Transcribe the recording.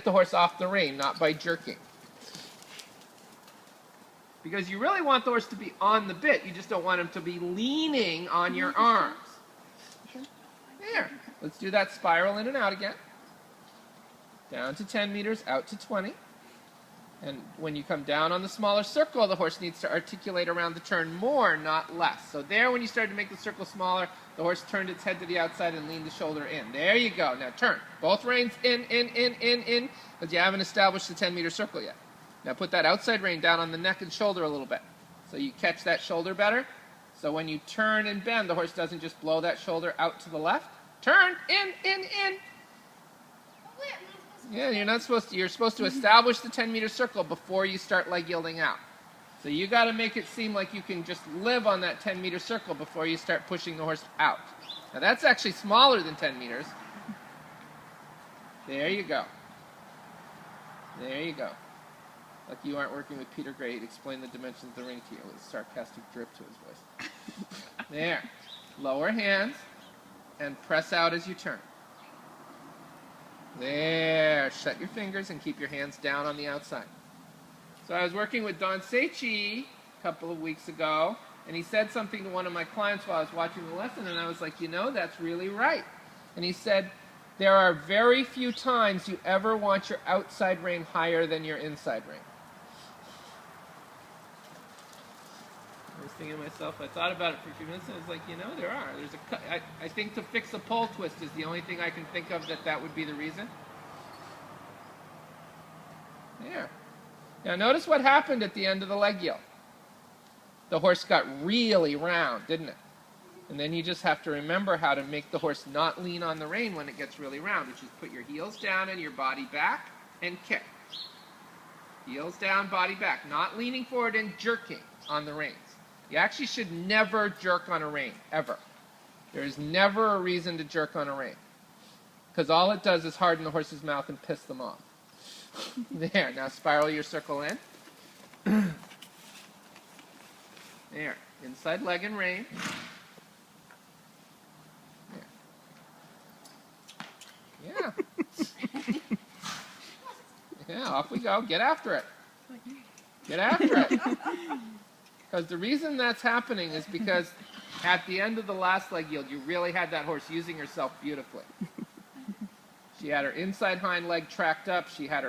get the horse off the rein, not by jerking. Because you really want the horse to be on the bit. You just don't want him to be leaning on your arms. There. Let's do that spiral in and out again. Down to 10 meters, out to 20. And when you come down on the smaller circle, the horse needs to articulate around the turn more, not less. So there, when you started to make the circle smaller, the horse turned its head to the outside and leaned the shoulder in. There you go. Now turn. Both reins in, because you haven't established the 10-meter circle yet. Now put that outside rein down on the neck and shoulder a little bit, so you catch that shoulder better. So when you turn and bend, the horse doesn't just blow that shoulder out to the left. Turn, in. Yeah, you're supposed to establish the 10-meter circle before you start leg yielding out. So you got to make it seem like you can just live on that 10-meter circle before you start pushing the horse out. Now that's actually smaller than 10 meters. There you go. There you go. Like you aren't working with Peter Gray to explain the dimensions of the ring to you with a sarcastic drip to his voice. There. Lower hands and press out as you turn. There. Shut your fingers and keep your hands down on the outside. So I was working with Hanna and Sage a couple of weeks ago, and he said something to one of my clients while I was watching the lesson, and I was like, you know, that's really right. And he said, there are very few times you ever want your outside rein higher than your inside rein. I was thinking to myself, I thought about it for a few minutes, and I was like, you know, there are. I think to fix a pole twist is the only thing I can think of that would be the reason. There. Now notice what happened at the end of the leg yield. The horse got really round, didn't it? And then you just have to remember how to make the horse not lean on the rein when it gets really round, which is put your heels down and your body back and kick. Heels down, body back. Not leaning forward and jerking on the reins. You actually should never jerk on a rein, ever. There is never a reason to jerk on a rein. Because all it does is harden the horse's mouth and piss them off. There, now spiral your circle in. There, inside leg and rein. There. Yeah. Yeah, off we go. Get after it. Get after it. Because the reason that's happening is because at the end of the last leg yield, you really had that horse using herself beautifully. She had her inside hind leg tracked up. She had her